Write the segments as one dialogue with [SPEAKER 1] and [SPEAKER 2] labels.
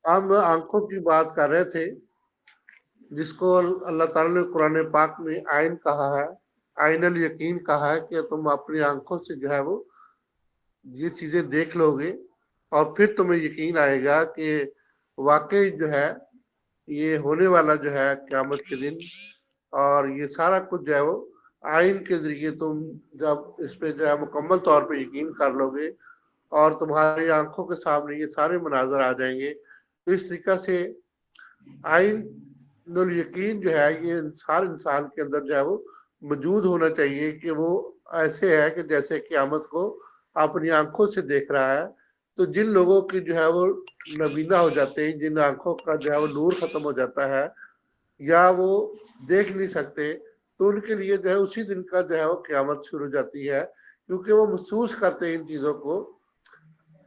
[SPEAKER 1] हम आंखों की बात कर रहे थे, जिसको अल्लाह ताला ने कुरान पाक में आइन कहा है, आइनल यकीन कहा है कि तुम अपनी आंखों से जो है वो ये चीजें देख लोगे और फिर तुम्हें यकीन आएगा कि वाकई जो है ये होने वाला जो है क़यामत के दिन, और ये सारा कुछ जो है वो आइन के जरिए तुम जब इस पे जो है मुकम्मल तौर पे यकीन कर लोगे और तुम्हारी आंखों के सामने ये सारे मनाजर आ जाएंगे। तो इस तरीका से आइन नुल यकीन जो है ये हर इंसान के अंदर जो है वो मौजूद होना चाहिए कि वो ऐसे है कि जैसे क़यामत को अपनी आंखों से देख रहा है। तो जिन लोगों की जो है वो नबीना हो जाते हैं, जिन आंखों का जो है वो नूर खत्म हो जाता है या वो देख नहीं सकते, तो उनके लिए जो है उसी दिन का जो है वो क़यामत शुरू हो जाती है, क्योंकि वो महसूस करते हैं इन चीज़ों को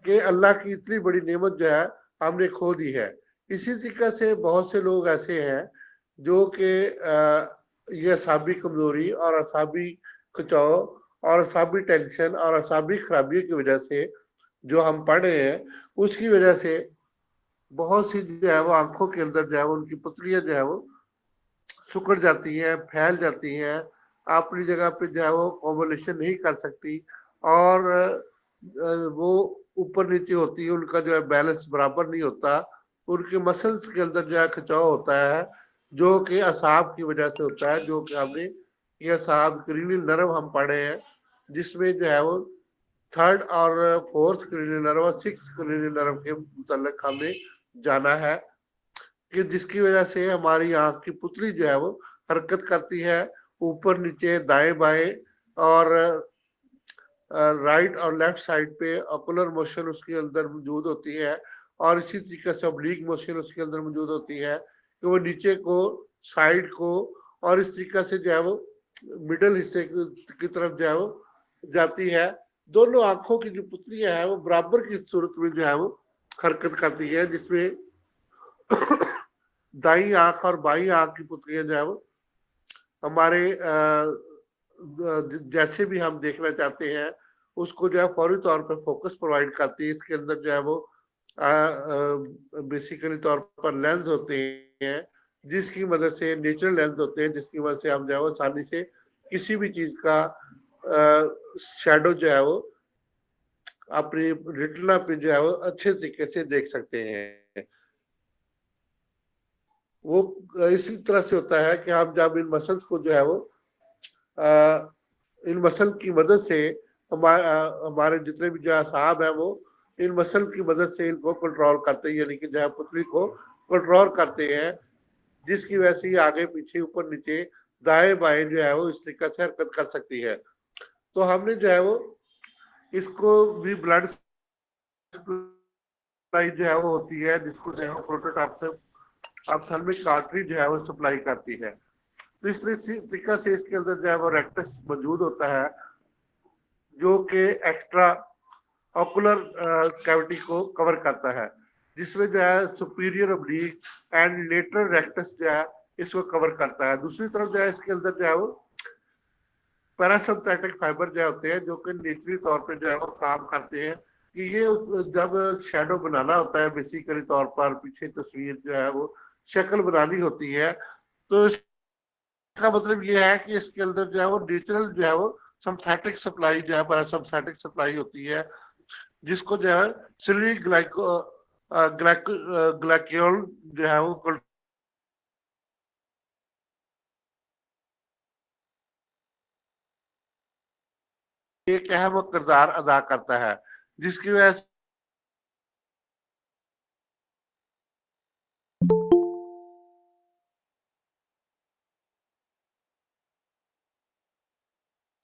[SPEAKER 1] कि अल्लाह की इतनी बड़ी नेमत जो है हमने खो दी है। इसी तरीके से बहुत से लोग ऐसे हैं जो कि ये असाबी कमजोरी और असाबी खिंचाव और असाबी टेंशन और असाबी खराबियों की वजह से जो हम पढ़ रहे हैं, उसकी वजह से बहुत सी जो है वो आंखों के अंदर जो है वो उनकी पुतलियां जो है वो सिकुड़ जाती हैं, फैल जाती हैं, अपनी जगह पे जो है वो कोवोल्यूशन नहीं कर सकती और वो ऊपर नीचे होती है, उनका जो है बैलेंस बराबर नहीं होता, उनके मसल्स के अंदर जो है खिंचाव होता है, जो कि असाब की वजह से होता है, जो कि हमने ये असाब क्रीनियल नर्व हम पढ़े हैं, जिसमें जो है वो थर्ड और फोर्थ क्रीनियल नर्व और सिक्स क्रीनियल नर्व के मुतल्लिक हमने जाना है कि जिसकी वजह से हमारी आंख की पुतली जो है वो हरकत करती है, ऊपर नीचे दाएं बाएं और राइट और लेफ्ट साइड पे ऑकुलर मोशन उसके अंदर मौजूद होती है, और इसी तरीके से ऑब्लिक मोशन उसके अंदर मौजूद होती है कि वो नीचे को, साइड को और इस तरीके से जो है वो मिडल हिस्से की तरफ जो है वो जाती है। दोनों आंखों की जो पुतलियां है वो बराबर की सूरत में जो है वो हरकत करती है, जिसमें दाई आंख और बाई आंख की पुतलियां जो है वो हमारे जैसे भी हम देखना चाहते हैं उसको जो है फौरी तौर पर फोकस प्रोवाइड करती है। इसके अंदर जो है वो बेसिकली तौर पर लेंस होते हैं, जिसकी मदद से नेचुरल लेंस होते हैं, जिसकी वजह से हम जो है वो आसानी से किसी भी चीज का शेडो जो है वो अपनी रेटिना पे जो है वो अच्छे तरीके से देख सकते हैं। वो इसी तरह से होता है कि हम जब इन मसल्स को जो है वो इन मसल की मदद से हमारे जितने भी जो असाब है वो इन मसल की मदद से इनको कंट्रोल करते हैं, यानी कि जो है पुतली को कंट्रोल करते हैं, जिसकी वजह से आगे पीछे ऊपर नीचे दाएं बाएं जो है वो इस तरीके से हरकत कर सकती है। तो हमने जो है वो इसको भी ब्लड सप्लाई जो है वो होती है, जिसको जो है वो प्रोटोटाप ऑप्थेल्मिक आर्टरी जो है वो सप्लाई करती है। तो इस तरीके से इसके अंदर जो है वो रेक्टस मौजूद होता है, जो कि एक्स्ट्रा ऑकुलर कैविटी को कवर करता है, जिसमें जो है superior oblique and lateral rectus जो है इसको कवर करता है। दूसरी तरफ जो है इसके अंदर जो है वो पैरासिम्पथेटिक फाइबर जो होते हैं, जो कि नेचुरली तौर पे जो है वो काम करते हैं कि ये जब शेडो बनाना होता है, बेसिकली तौर पर पीछे तस्वीर जो है वो शक्ल बनानी होती है, तो इसका मतलब ये है कि इसके अंदर जो है वो नेचुरल जो है वो सिंथेटिक सप्लाई जो है पैरासिम्पथेटिक सप्लाई होती है, जिसको जो है सिल्वी ग्लाइकोल जो है वो एक अहम किरदार अदा करता है, जिसकी वजह से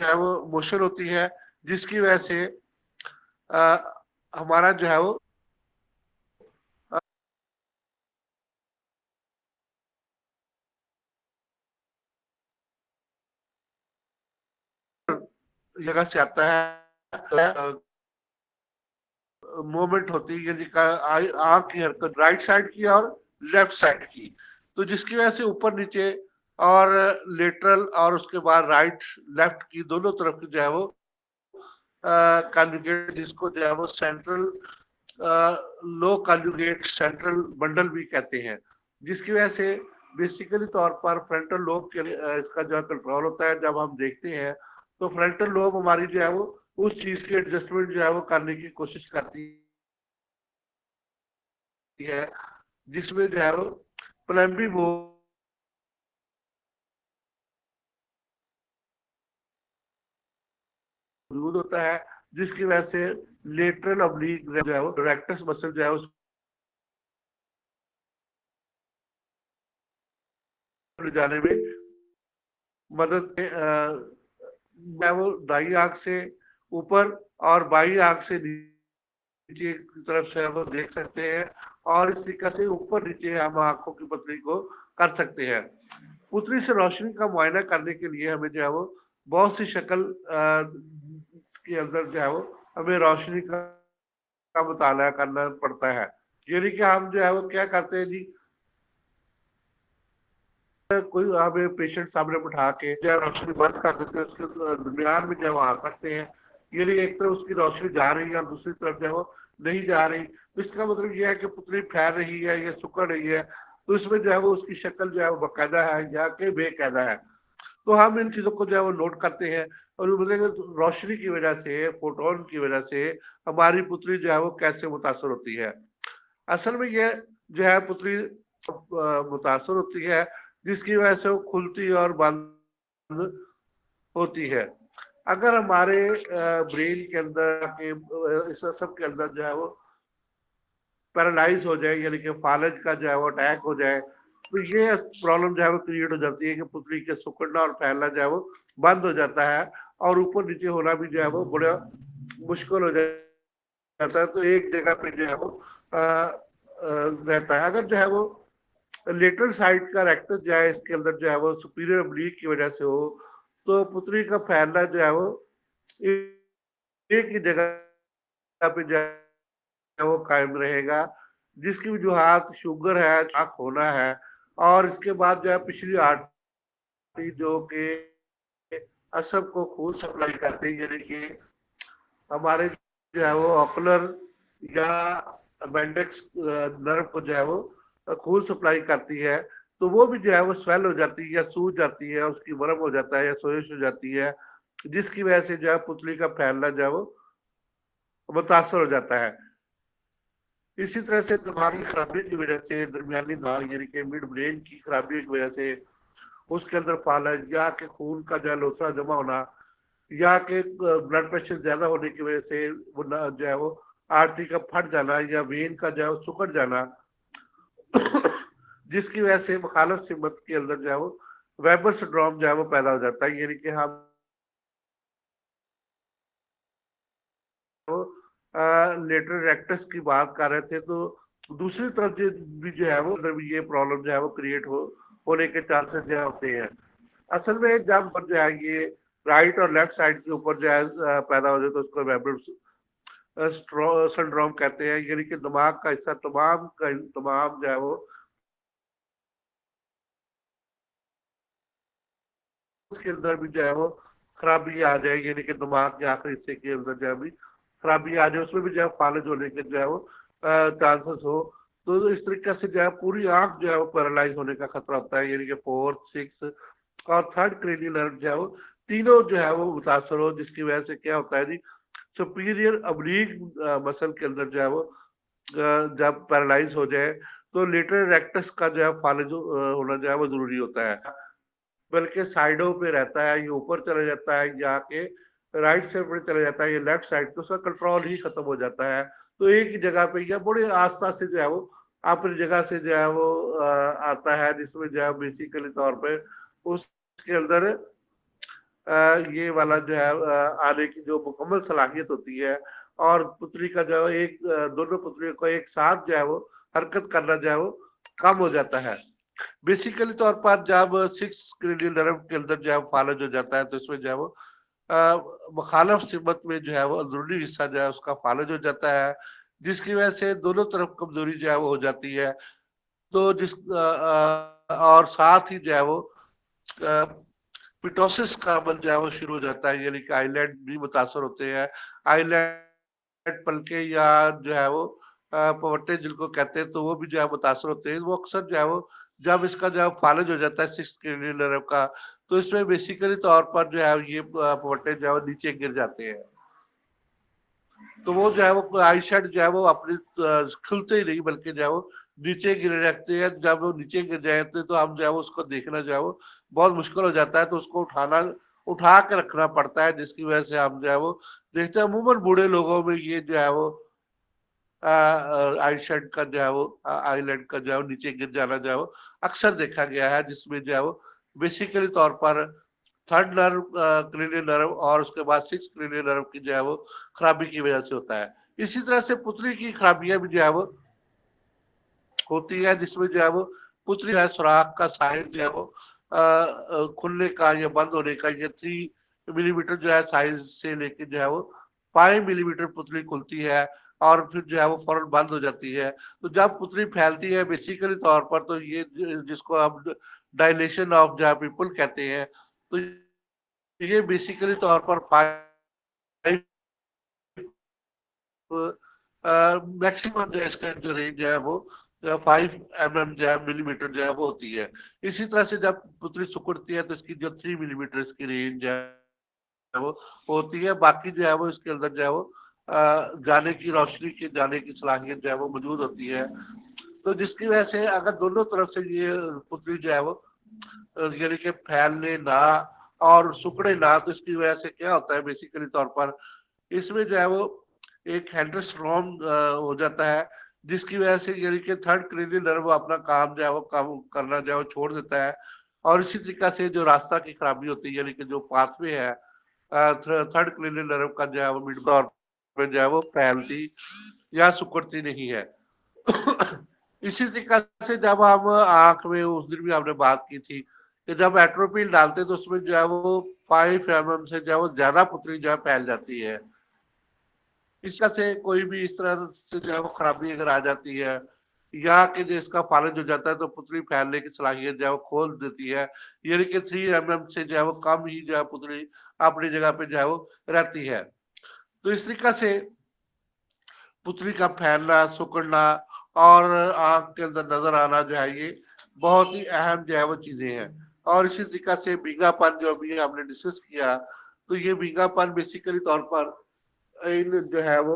[SPEAKER 1] जो है वो मोशन होती है, जिसकी वजह से हमारा जो है वो जगह से आता है, मूवमेंट होती है, यानी आंख की हरकत राइट साइड की और लेफ्ट साइड की, तो जिसकी वजह से ऊपर नीचे और लेटरल और उसके बाद राइट लेफ्ट की दोनों तरफ की जो है वो कॉन्जुगेट, जिसको जो है वो सेंट्रल लो कॉन्जुगेट सेंट्रल बंडल भी कहते हैं, जिसकी वजह से बेसिकली तौर पर फ्रंटल लोब के इसका जो कंट्रोल होता है। जब हम देखते हैं तो फ्रंटल लोब हमारी जो है वो उस चीज की एडजस्टमेंट जो है वो करने की कोशिश करती है, जिसमें जो है वो प्लम्बी मौजूद होता है, जिसकी वजह से लेटरल ऑब्लिक जो है वो रेक्टस मसल जो है उस जाने में मदद है वो दाई आंख से ऊपर और बाई आंख से नीचे की तरफ से हम देख सकते हैं, और इस तरीके से ऊपर नीचे हम आंखों की पतली को कर सकते हैं। पुतली से रोशनी का मुआयना करने के लिए हमें जो है वो बहुत सी शक्ल के अंदर जो है वो हमें रोशनी का मुताला करना पड़ता है। यानी कि हम जो है वो क्या करते हैं जी, कोई हमें पेशेंट सामने बिठा के जो है रोशनी बंद कर देते हैं, उसके दरमियान में जो है वो आ सकते हैं। यानी एक तरफ उसकी रोशनी जा रही है और दूसरी तरफ जो है वो नहीं जा रही, तो इसका मतलब ये है कि पुतली फैल रही है या सुकड़ रही है, तो इसमें जो है वो उसकी शक्ल जो है वो बाकायदा है या कि बेकायदा है। तो हम इन चीजों को जो है वो नोट करते हैं, और मतलब रोशनी की वजह से, फोटोन की वजह से हमारी पुतली जो है वो कैसे मुतासर होती है। असल में ये जो है पुतली मुतासर होती है, जिसकी वजह से वो खुलती और बंद होती है। अगर हमारे ब्रेन के अंदर के इस सब के अंदर जो है वो पैरालाइज हो जाए, यानी कि फालज का जो है वो अटैक हो जाए, तो ये प्रॉब्लम जो है वो क्रिएट हो जाती है कि पुतली के सिकुड़ना और फैलना जो है वो बंद हो जाता है, और ऊपर नीचे होना भी जो है वो बड़ा मुश्किल हो जाता है। तो एक जगह पे जो है वो रहता है। अगर जो है वो लेटरल साइड का रेक्टस जो है इसके अंदर जो है वो सुपीरियर ऑब्लिक की वजह से हो, तो पुतली का फैलना जो है वो एक ही जगह पे जो है वो कायम रहेगा, जिसकी वजूहत शुगर है, चाक होना है, और इसके बाद जो है पिछली आर्टरी जो कि असब को खून सप्लाई करती है, यानी कि हमारे जो है वो ऑकुलर या अपेंडिक्स नर्व को जो है वो खून सप्लाई करती है, तो वो भी जो है वो स्वेल हो जाती है या सूज जाती है, उसकी वर्म हो जाता है या सोजिश हो जाती है, जिसकी वजह से जो है पुतली का फैलना जो है वो मुतासर हो जाता है। इसी तरह से दिमागी खराबी की वजह से, दरमियानी दिमाग यानी कि मिड ब्रेन की खराबी की वजह से उसके अंदर फालज या के खून का जो है लोथड़ा जमा होना, या के ब्लड प्रेशर ज्यादा होने की वजह से वो जो है वो आर्टरी का फट जाना या वेन का जो है वो सुकड़ जाना, जिसकी वजह से मुखालिफ सिमत के अंदर जो है वो वेबर सिंड्रोम जो है वो पैदा हो जाता है। यानी कि हम लेटर रेक्टस की बात कर रहे थे, तो दूसरी तरफ भी जो है वो ये प्रॉब्लम जो है वो क्रिएट होने के चांसेस जो होते हैं। असल में जब जो है ये राइट और लेफ्ट साइड के ऊपर जो है पैदा हो जाए, तो उसको वेबर सिंड्रोम कहते हैं। यानी कि दिमाग का हिस्सा तमाम जो है वो उसके अंदर भी जो है वो खराबी आ जाए, यानी कि दिमाग के आखिरी हिस्से के अंदर जो है भी खराबी आ जाए, उसमें भी जो है फालज होने के जो है वो चांसेस हो, तो इस तरीके से जो है पूरी आंख जो है वो पैरालाइज होने का खतरा होता है। यानी कि फोर्थ, सिक्स और थर्ड क्रेनियल नर्व जो है वो तीनों जो है वो मुतासर हो, जिसकी वजह से क्या होता है जी, सुपीरियर अब्लीक मसल के अंदर जो है वो जब पैरालाइज हो जाए, तो लेटरल रेक्टस का जो है फालज होना जो है वो जरूरी होता है। बल्कि साइडों पे रहता है, ये ऊपर चला जाता है, जाके राइट साइड पे चला जाता है, ये लेफ्ट साइड पे, उसका कंट्रोल ही खत्म हो जाता है। तो एक ही जगह पे या बड़े आस्था से जो है वो अपनी जगह से जो है वो आता है, जिसमें जो है बेसिकली तौर पे उसके अंदर ये वाला जो है आने की जो मुकम्मल सलाहियत होती है, और पुतली का जो है एक दोनों पुतलियों को एक साथ जो है वो हरकत करना जो है वो कम हो जाता है। बेसिकली तौर पर जब सिक्स क्रेनियल नर्व के अंदर जो है फालज हो जाता है, तो इसमें जो है वो मुखालफ सिमत में जो है वो अंदरूनी हिस्सा जो है उसका फालज हो जाता है, जिसकी वजह से दोनों तरफ कमजोरी जो है वो हो जाती है। तो और साथ ही जो है वो पिटोसिस का अमल जो है वो शुरू हो जाता है, यानी कि आईलैंड भी मुतासर होते हैं। आईलैंड पलके या जो है वो पवट्टे जिनको कहते हैं, तो वो भी जो है मुतासर होते हैं। वो अक्सर जो है वो जब इसका जो है फालिज हो जाता है 6 क्रेनियल नर्व का, तो इसमें बेसिकली तौर पर जो है ये पवट्टे जो है वो नीचे गिर जाते हैं। तो वो जो है वो आई शेड जो है वो अपनी खुलते ही नहीं, बल्कि जो है वो नीचे गिरे रखते हैं। जब वो नीचे गिर जाते तो हम जो है वो उसको देखना जो है वो बहुत मुश्किल हो जाता है, तो उसको उठा के रखना पड़ता है, जिसकी वजह से हम जो है वो देखते हैं अमूमन बूढ़े लोगों में ये जो है वो आई शेड का जो है वो आईलैंड का जो है नीचे गिर जाना जो है वो अक्सर देखा गया है, जिसमें जो है वो बेसिकली तौर पर थर्ड नर्व, क्रेनियल नर्व और उसके बाद 6 क्रेनियल नर्व की जो है वो खराबी की वजह से होता है। इसी तरह से पुतली की खराबियां भी जो है वो होती है, जिसमें जो है वो पुतली है सुराख का साइज जो है वो खुलने का या बंद होने का, ये 3 मिलीमीटर जो है साइज से लेके जो है वो 5 मिलीमीटर पुतली खुलती है, और फिर जो है वो फौरन बंद हो जाती है। तो जब पुतली फैलती है बेसिकली तौर पर, तो ये जिसको हम डायलेशन ऑफ जो है पिपल कहते हैं, तो ये बेसिकली तौर पर 5 मैक्सिमम जो है इसका जो रेंज है वो 5 mm जो है मिलीमीटर जो है वो होती है। इसी तरह से जब पुतली सिकुड़ती है तो इसकी जो 3 मिलीमीटर इसकी रेंज है वो होती है। बाकी जो है वो इसके अंदर जो है वो जाने की रोशनी के जाने की सलाहियत जो है वो मौजूद होती है। तो जिसकी वजह से अगर दोनों तरफ से ये पुतली जो है वो यानी कि फैलने ना और सिकुड़े ना, तो इसकी वजह से क्या होता है बेसिकली तौर पर, इसमें जो है वो एक हेंडरस्ट्रॉम हो जाता है, जिसकी वजह से यानी कि थर्ड क्रेनियल नर्व अपना काम जो है वो काम करना जो है वो छोड़ देता है। और इसी तरीके से जो रास्ता की खराबी होती है, यानी कि जो पाथवे है थर्ड क्रेनियल नर्व का जो है वो मिड तौर पे जो है वो फैलती या सिकुड़ती नहीं है। इसी तरीके से जब हम आंख में उस दिन भी हमने बात की थी कि जब एट्रोपिन डालते हैं तो उसमें जो है वो 5 mm से जो है वो ज्यादा पुतली जो है फैल जाती है। इसका से कोई भी इस तरह से जो है वो खराबी अगर आ जाती है या कि जो इसका फालिज हो जाता है, तो पुतली फैलने की सलाहियत जो है वो खोल देती है, यानी कि 3 mm से जो है वो कम ही जो है पुतली अपनी जगह पे जो है वो रहती है। तो इस तरीके से पुतली का फैलना, सिकुड़ना और आंख के अंदर नजर आना जो है ये बहुत ही अहम जो है वो चीजें हैं। और इसी तरीके से भीगापन जो अभी हमने डिस्कस किया, तो ये भीगापन बेसिकली तौर पर इन जो है वो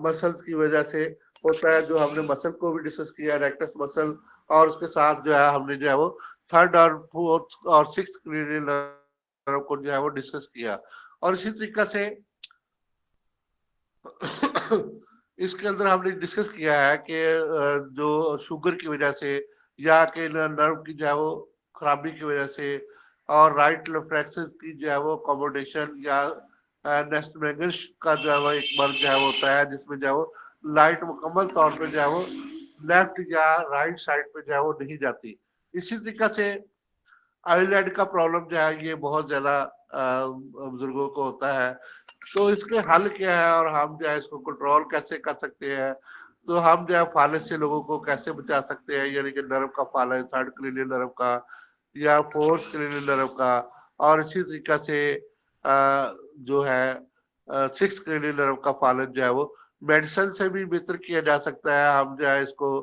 [SPEAKER 1] मसल्स की वजह से होता है, जो हमने मसल को भी डिस्कस किया, रेक्टस मसल, और उसके साथ जो है हमने जो है वो थर्ड और फोर्थ और सिक्स क्रेनियल नर्व को जो है वो डिस्कस किया। और इसी तरीके से इसके अंदर हमने डिस्कस किया है कि जो शुगर की वजह से या कि नर्व की जो है वो खराबी की वजह से और राइट रिफ्लेक्सेस की जो है वो अकोमोडेशन या नेस्ट मैगन्स का जो है वो एक मर्ज जो है वो होता है, जिसमें जो है वो लाइट मुकम्मल तौर पे जो है वो लेफ्ट या राइट साइड पे जो है वो नहीं जाती। इसी तरीके से आईलैंड का प्रॉब्लम जो है ये बहुत ज्यादा बुजुर्गों को होता है। तो इसके हल क्या है और हम जो है इसको कंट्रोल कैसे कर सकते हैं? तो हम जो है फालिज से लोगों को कैसे बचा सकते हैं, यानी कि नर्व का फालिज, थर्ड क्रेनियल नर्व का या फोर्थ क्रेनियल नर्व का, और इसी तरीके से जो है सिक्स क्रेनियल नर्व का फालिज जो है वो मेडिसिन से भी बेहतर किया जा सकता है। हम जो है इसको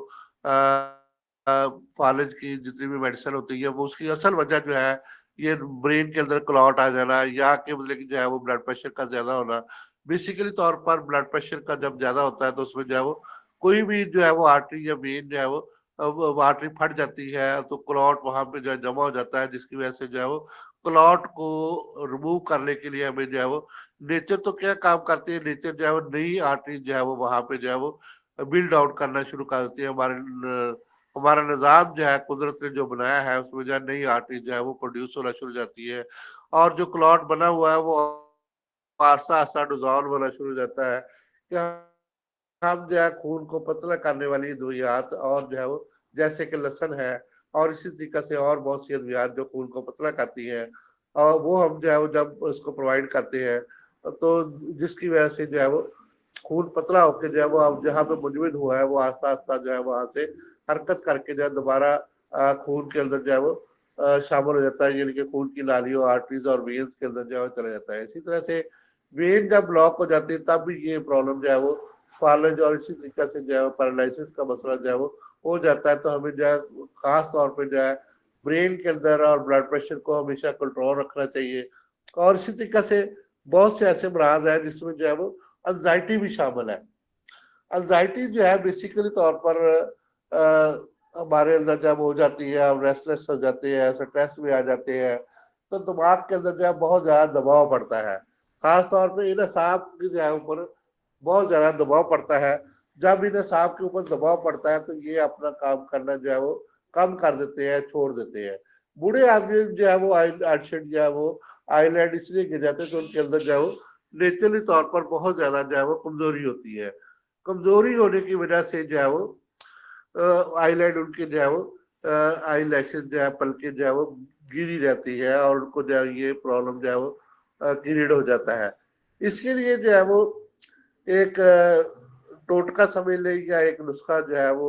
[SPEAKER 1] फालिज की जितनी भी मेडिसिन होती है वो उसकी असल वजह जो है ये ब्रेन के अंदर क्लॉट आ जाना या कि मतलब कि जो है वो ब्लड प्रेशर का ज्यादा होना। बेसिकली तौर पर ब्लड प्रेशर का जब ज्यादा होता है तो उसमें जो है वो कोई भी जो है वो आर्टरी या वेन जो है वो आर्टरी फट जाती है, तो क्लॉट वहां पे जो है जमा हो जाता है, जिसकी वजह से जो है वो क्लॉट को रिमूव करने के लिए हमें जो है वो नेचर तो क्या काम करती है, नेचर जो है वो नई आर्टरी जो है वो वहां पे जो है वो बिल्ड आउट करना शुरू कर देती है। हमारा निज़ाम जो है कुदरत ने जो बनाया है उसमें जो है नई आर्टरी जो है वो प्रोड्यूस होना शुरू हो जाती है, और जो क्लॉट बना हुआ है वो आस्ता आस्ता डिजॉल्व होना शुरू हो जाता है। क्या हम जो है खून को पतला करने वाली अद्वियात और जो है वो जैसे कि लहसुन है और इसी तरीके से और बहुत सी अद्वियात जो खून को पतला करती है, और वो हम जो है वो जब उसको प्रोवाइड करते हैं तो जिसकी वजह से जो है वो खून पतला होकर जो है वो अब जहाँ पे मुंजमद हुआ है वो आस्ता आस्ता जो है वहां से हरकत करके जो है दोबारा खून के अंदर जो है वो शामिल हो जाता है, यानी कि खून की नालियों, आर्टरीज और वेन्स के अंदर जो है चला जाता है। इसी तरह से वेन जब ब्लॉक हो जाती है तब भी ये प्रॉब्लम जो है वो फॉलेज और इसी तरीके से जो है पैरालिसिस का मसला जो है वो हो जाता है। तो हमें जो है खास तौर पे जो है ब्रेन के अंदर और ब्लड प्रेशर को हमेशा कंट्रोल रखना चाहिए। और इसी तरीके से बहुत से ऐसे मराज है जिसमें जो है वो एंजाइटी भी शामिल है। एंजाइटी जो है बेसिकली तौर पर हमारे अंदर जब हो जाती है, हम रेस्टलेस हो जाते हैं, स्ट्रेस में आ जाते हैं, तो दिमाग के अंदर जो है बहुत ज्यादा दबाव पड़ता है। खास तौर पे इन असाब के जो है ऊपर बहुत ज्यादा दबाव पड़ता है। जब इन असाब के ऊपर दबाव पड़ता है तो ये अपना काम करना जो है वो कम कर देते हैं, छोड़ देते हैं। बूढ़े आदमी जो है वो आईशेड जो है वो आईलैंड इसलिए गिर जाते हैं तो उनके अंदर जो है वो नेचुरली तौर पर बहुत ज्यादा जो है वो कमजोरी होती है। कमजोरी होने की वजह से जो है वो आईलैंड उनके जो है वो आई लैशेज जो है पलके जो है वो गिरी रहती है और उनको जो है ये प्रॉब्लम जो है वो क्रिएट हो जाता है। इसके लिए जो है वो एक टोटका समझ ले या एक नुस्खा जो है वो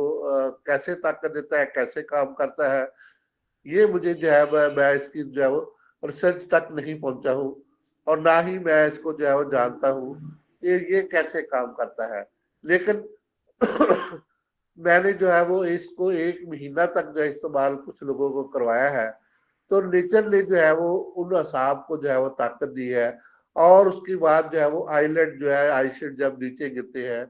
[SPEAKER 1] कैसे ताकत देता है, कैसे काम करता है, ये मुझे जो है मैं इसकी जो है वो रिसर्च तक नहीं पहुंचा हूँ और ना ही मैं इसको जो है वो जानता हूँ ये कैसे काम करता है। लेकिन मैंने जो है वो इसको 1 महीना तक जो है इस्तेमाल कुछ लोगों को करवाया है। तो नेचर ने जो है वो उन असाब को जो है वो ताकत दी है। और उसके बाद जो है वो आईलेट जो है आईशिड जब नीचे गिरते हैं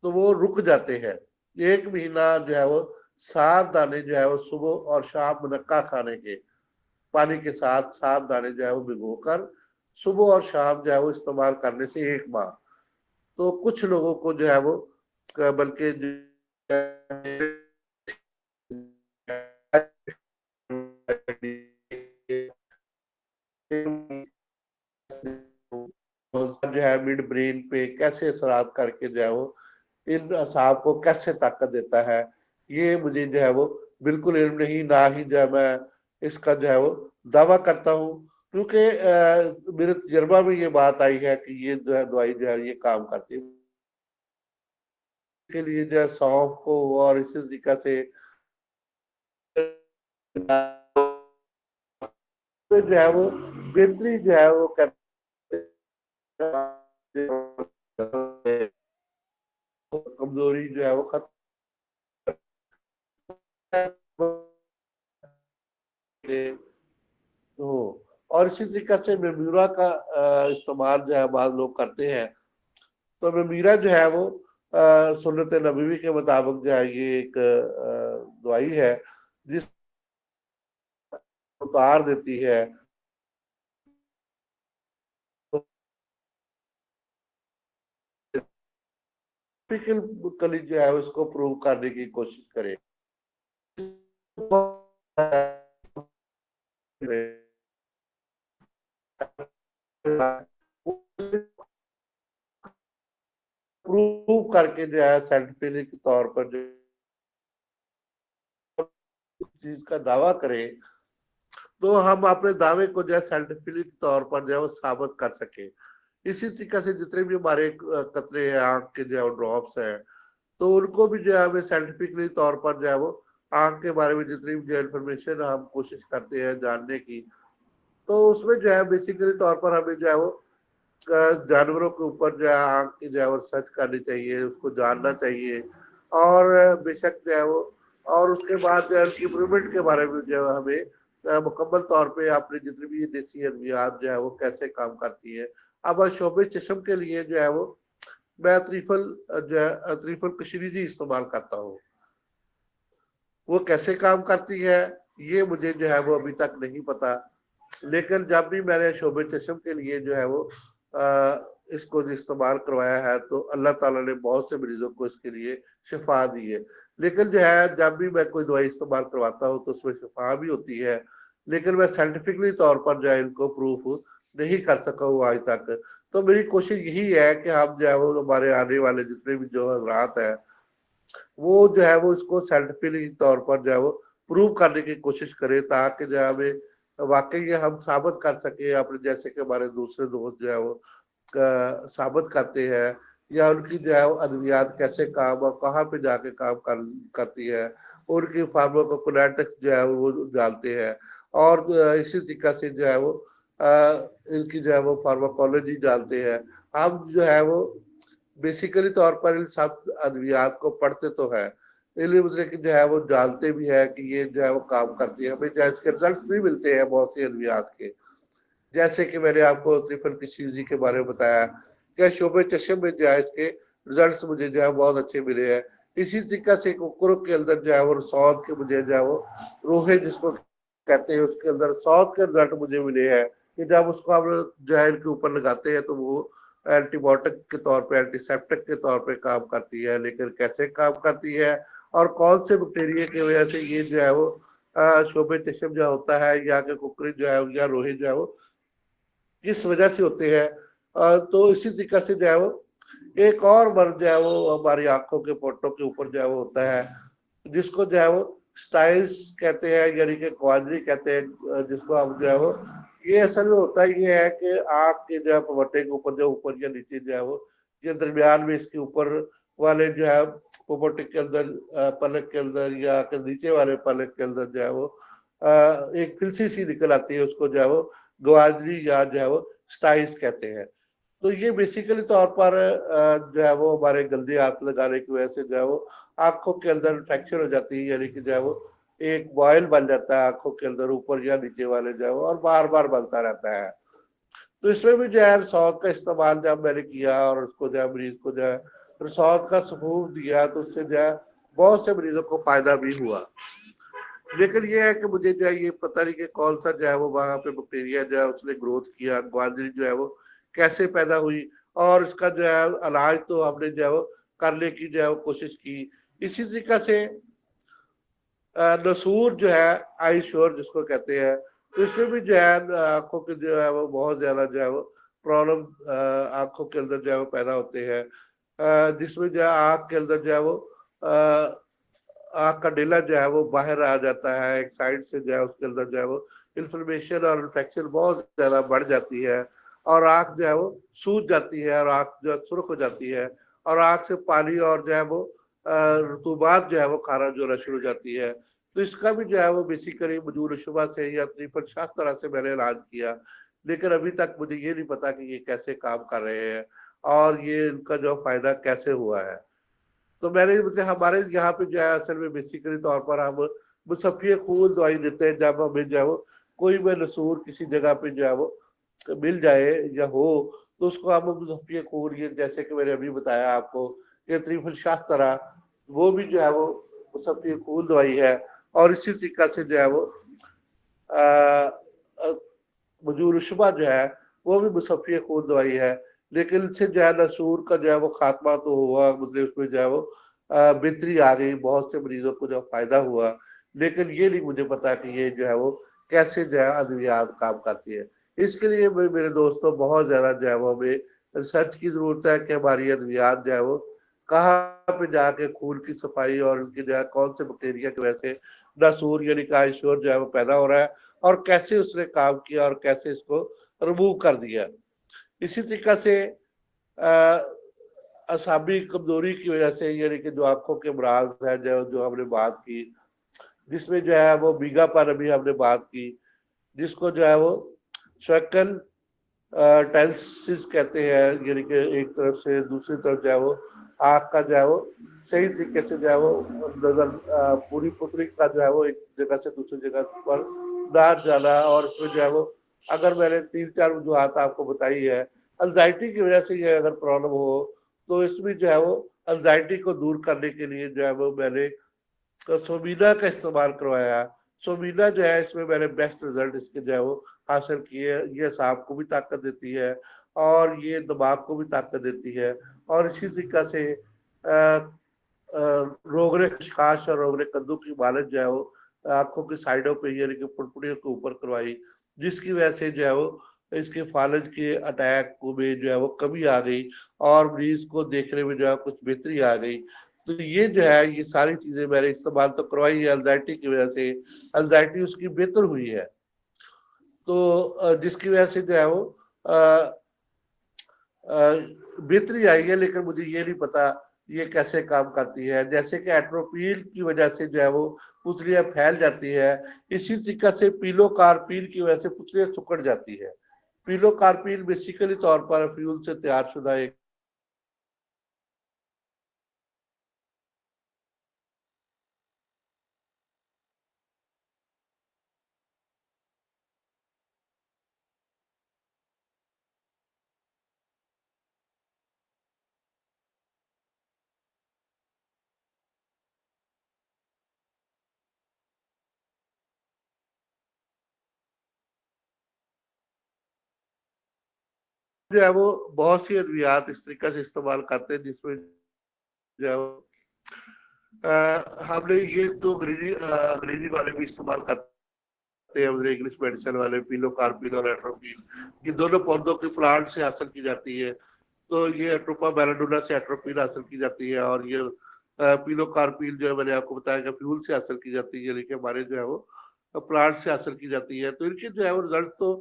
[SPEAKER 1] तो वो रुक जाते हैं। 1 महीना जो है वो 7 दाने जो है वो सुबह और शाम मुनक्का खाने के पानी के साथ 7 दाने जो है वो भिगोकर सुबह और शाम जो है वो इस्तेमाल करने से 1 माह, तो कुछ लोगों को जो है वो बल्कि जो है मिड ब्रेन पे कैसे असरात करके जो है वो इन असाब को कैसे ताकत देता है, ये मुझे जो है वो बिल्कुल इल्म नहीं, ना ही जो है मैं इसका जो है वो दावा करता हूँ। क्योंकि मेरे तजर्बा में ये बात आई है कि ये जो है दवाई जो है ये काम करती है। के लिए जो है सौंफ को और इसी तरीके से तो जो है वो बेहतरी जो है वो करते हैं, कमजोरी जो है वो खत्म हो। और इसी तरीके से मेमूरा का इस्तेमाल जो है बाद लोग करते हैं। तो मेमूरा जो है वो सुन्नत नबवी के मुताबिक जो है ये एक दवाई है जिस उतार देती है। तो कली जो है उसको प्रूव करने की कोशिश करे, प्रूव करके जो है साइंटिफिक तौर पर जो चीज का दावा करें तो हम अपने दावे को जो है साइंटिफिक तौर पर जो है वो साबित कर सके। इसी तरीके से जितने भी हमारे कतरे हैं आंख के जो है ड्रॉप्स हैं, तो उनको भी जो है हमें साइंटिफिकली तौर पर जो है वो आंख के बारे में जितनी भी जो इन्फॉर्मेशन हम कोशिश करते हैं जानने की, तो उसमें जो है बेसिकली तौर पर हमें जो है वो जानवरों के ऊपर जो है आंख की जो है वो रिसर्च करनी चाहिए, उसको जानना चाहिए। और बेशक जो है वो और उसके बाद जो है उनकी इम्प्रूवमेंट के बारे में जो है हमें मुकम्मल तौर पे अपनी जितनी भी ये देसी अद्वियात जो है वो कैसे काम करती है। अब शोबे चश्म के लिए जो है वो मैं जो है त्रिफल कशीरीजी इस्तेमाल करता हूँ। वो कैसे काम करती है ये मुझे जो है वो अभी तक नहीं पता। लेकिन जब भी मैंने शोबे चश्म के लिए जो है वो इसको इस्तेमाल करवाया है तो अल्लाह ताला ने बहुत से मरीजों को इसके लिए शिफा दी है। लेकिन जो है जब भी मैं कोई दवाई इस्तेमाल करवाता हूँ तो उसमें शिफा भी होती है, लेकिन मैं साइंटिफिकली तौर पर जो है इनको प्रूफ नहीं कर सका हूँ आज तक। तो मेरी कोशिश यही है कि हम जो है वो हमारे आने वाले जितने भी जो हजरात है वो जो है वो इसको साइंटिफिक तौर पर जो है वो प्रूव करने की कोशिश करें, ताकि जो है हमें वाकई हम साबित कर सके अपने जैसे कि हमारे दूसरे दोस्त जो है वो साबित करते हैं, या उनकी जो है वो अद्वियात कैसे काम और कहाँ पे जाके काम करती है, उनकी फार्माकोकिनेटिक्स जो है वो जानते हैं। और इसी तरीके से जो है वो इनकी जो है वो फार्माकोलॉजी जानते हैं। हम जो है वो बेसिकली तौर पर इन सब अद्वियात को पढ़ते तो है, इसलिए मुझे कि जो है वो जानते भी है कि ये जो है वो काम करती है, हमें जो है इसके रिजल्ट भी मिलते हैं बहुत सी अद्वियात के। जैसे कि मैंने आपको त्रिफल किशीजी के बारे में बताया, क्या शोबे चशम में जो है इसके रिजल्ट्स मुझे जो है बहुत अच्छे मिले हैं। इसी तरीके से कुकुर के अंदर जो है वो सौद के मुझे जो है वो रोहे जिसको कहते हैं उसके अंदर सौद के रिजल्ट मुझे मिले हैं कि जब उसको हम जो है इनके ऊपर लगाते हैं तो वो एंटीबायोटिक के तौर पे, एंटीसेप्टिक के तौर पे काम करती है। लेकिन कैसे काम करती है और कौन से बैक्टीरिया की वजह से ये जो है वो शोबे चशम जो होता है या के कुकरी जो है या रोहे जो है वो किस वजह से होते हैं। तो इसी तरीके से जो है वो एक और मर्ज जो है वो हमारी आंखों के पोटों के ऊपर जो है वो होता है, जिसको जो है वो स्टाइल्स कहते हैं, यानी कि क्वाड्री कहते हैं, जिसको हम जो है वो ये असल में होता ही है कि आंख के जो है पवटे के ऊपर जो ऊपर या नीचे जो है वो ये दरमियान में इसके ऊपर वाले जो है पोपटे के अंदर पलक के अंदर या के नीचे वाले पलक के अंदर जो है वो एक फिलसी सी निकल आती है, उसको जो है वो ग्वादरी या जो है वो स्टाइल्स कहते हैं। तो ये बेसिकली तौर पर जो है वो हमारे गंदे हाथ लगाने की वजह से जो है वो आंखों के अंदर इन्फेक्शन हो जाती है, यानी कि जो है वो एक बॉयल बन जाता है आंखों के अंदर ऊपर या नीचे वाले जो है वो, और बार बार बनता रहता है। तो इसमें भी जो है सौंफ का इस्तेमाल जब मैंने किया और उसको जो है मरीज को जो है सौंफ का सूप दिया तो उससे जो है बहुत से मरीजों को फायदा भी हुआ। लेकिन ये है कि मुझे जो है ये पता नहीं कि कौन सा जो है वो वहां पे बैक्टीरिया जो है उसने ग्रोथ किया, ग्वादरी जो है वो कैसे पैदा हुई, और इसका जो है इलाज तो हमने जो है वो करने की जो है वो कोशिश की। इसी तरीके से नसूर जो है आई श्योर जिसको कहते हैं, तो इसमें भी जो है आंखों के जो है वो बहुत ज्यादा जो है वो प्रॉब्लम आंखों के अंदर जो है वो पैदा होते हैं, जिसमें जो है आंख के अंदर जो है वो आंख का डेला जो है वो बाहर आ जाता है एक साइड से, जो है उसके अंदर जो है वो इन्फ्लेमेशन और इन्फेक्शन बहुत ज्यादा बढ़ जाती है, और आंख जो है वो सूज जाती है और आंख जो है सुर्ख हो जाती है, और आंख से पानी और जो है वो रतूबात जो है वो खारिज होना शुरू हो जाती है। तो इसका भी जो है वो बेसिकली मजूर शुबा से या तकरीबन 7 तरह से मैंने इलाज किया, लेकिन अभी तक मुझे ये नहीं पता कि ये कैसे काम कर रहे हैं और ये इनका जो फायदा कैसे हुआ है। तो मैंने मतलब हमारे यहाँ पे जो है असल में बेसिकली तौर पर हम मुसफ़ी खून दवाई देते हैं जब हमें जो है वो कोई भी नसूर किसी जगह पे जो है वो मिल जाए या हो, तो उसको हम मुसफ़ी खून, ये जैसे कि मैंने अभी बताया आपको ये त्रिफल शाहतरा, वो भी जो है वो मुसफ़ी खून दवाई है। और इसी तरीका से जो है वो मजूर शुबा जो है वो भी मुसफ़ी खून दवाई है। लेकिन इससे जो है नसूर का जो है वो खात्मा तो हुआ, मतलब उसमें जो है वो बेहतरी आ गई, बहुत से मरीजों को जो फायदा हुआ। लेकिन ये नहीं मुझे पता कि ये जो है वो कैसे जो है अद्वियात काम करती है। इसके लिए मेरे दोस्तों बहुत ज्यादा जो है वो हमें रिसर्च की जरूरत है कि हमारी अद्वियात जो है वो कहाँ पे जाके खून की सफाई और उनकी जो है कौन से बैक्टीरिया की वजह से नसूर यानी कि आइशोर जो है वो पैदा हो रहा है, और कैसे उसने काम किया और कैसे इसको रिमूव कर दिया। इसी तरीके से असाबी कमजोरी की वजह से, यानी कि जो आंखों के अमराज है जो हमने बात की, जिसमें जो है वो बीघा पर अभी हमने बात की, जिसको जो है वो शक्ल टेंसिस कहते हैं, यानी कि एक तरफ से दूसरी तरफ जो है वो आँख का जो है वो सही तरीके से जो है वो नजर पूरी पुतली का जो है वो एक जगह से दूसरी जगह पर ना जाना। और इसमें जो है वो अगर मैंने 3-4 वजूहत आपको बताई है, एंजाइटी की वजह से ये अगर प्रॉब्लम हो तो इसमें जो है वो एंजाइटी को दूर करने के लिए जो है वो मैंने तो सोमीना का इस्तेमाल करवाया। सोमीना जो है इसमें मैंने बेस्ट रिजल्ट इसके जो है वो हासिल किए। ये सांप को भी ताकत देती है और ये दिमाग को भी ताकत देती है, और इसी तरीके से रोगरे खसखस और रोगरे कद्दू की मालिश जो है वो आंखों की साइडों पे यानी कि पुड़पुड़ियों के ऊपर करवाई, जिसकी वजह से जो है वो इसके फालज के अटैक को में जो है वो कमी आ गई और मरीज को देखने में जो है कुछ बेहतरी आ गई। तो ये जो है ये सारी चीजें मैंने इस्तेमाल तो करवाई है एंजाइटी की वजह से, एंजाइटी उसकी बेहतर हुई है। तो जिसकी वजह से जो है वो बेहतरी आई है। लेकिन मुझे ये नहीं पता ये कैसे काम करती है। जैसे कि एट्रोपील की वजह से जो है वो पुतलियां फैल जाती है, इसी तरीके से पीलो कार्पील की वजह से पुतलियां सुकड़ जाती है। पीलो कार्पील बेसिकली तौर पर फ्यूल से तैयार शुदा एक जो है वो बहुत सी अद्वियात इस तरीके से इस्तेमाल करते हैं जिसमें जो है हमने ये तो अंग्रेजी वाले भी इस्तेमाल करते हैं, इंग्लिश मेडिसिन वाले, पिलोकार्पिन और एट्रोपिन, ये दोनों पौधों के प्लांट से हासिल की जाती है। तो ये एट्रोपा बेलाडोना से एट्रोपिन हासिल की जाती है, और ये पिलोकार्पिन जो है मैंने आपको बताया कि फ्यूल से हासिल की जाती है, यानी कि हमारे जो है वो प्लांट से हासिल की जाती है। तो इनके जो है वो रिजल्ट तो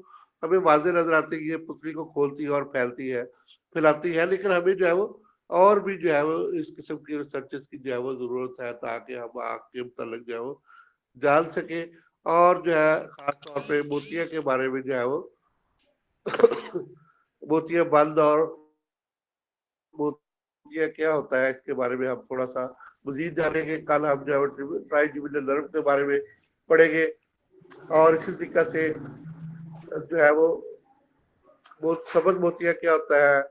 [SPEAKER 1] हमें वाजे नजर आते हैं, ये पुतली को खोलती है और फैलती है, फैलाती है, लेकिन हमें जो है वो और भी जो है वो इस किस्म की रिसर्चेस की जो है वो जरूरत है, ताकि हम आग के मतलब जो है वो जान सके। और जो है खास तौर पे मोतिया के बारे में जो है वो मोतिया बंद और मोतिया क्या होता है इसके बारे में हम थोड़ा सा मजीद जानेंगे। कल हम जो है ट्राइजिमिनल नर्व के बारे में पढ़ेंगे, और इसी तरीके से जो है वो सबज मोतिया क्या होता है,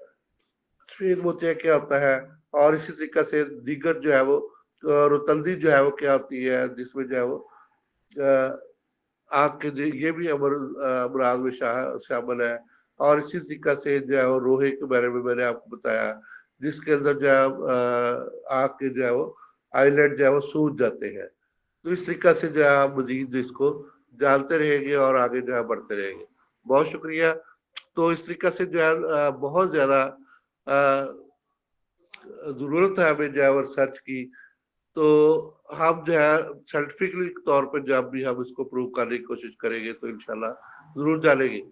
[SPEAKER 1] सफेद मोतिया क्या होता है, और इसी तरीके से दीगर जो है वो रुतल्दी जो है वो क्या होती है, जिसमें जो है वो आग के ये भी अमराज में शामिल है। और इसी तरीके से जो है वो रोहे के बारे में मैंने आपको बताया, जिसके अंदर जो है आग के जो है वो आइलैंड जो है वो सूज जाते हैं। तो इस तरीके से जो है आप मजीद इसको जानते रहेंगे और आगे जो है बढ़ते रहेंगे। बहुत शुक्रिया। तो इस तरीके से जो है बहुत ज्यादा जरूरत है हमें जो है रिसर्च की। तो हम जो है साइंटिफिकली तौर पर जब भी हम इसको प्रूव करने की कोशिश करेंगे तो इंशाल्लाह जरूर जानेंगे।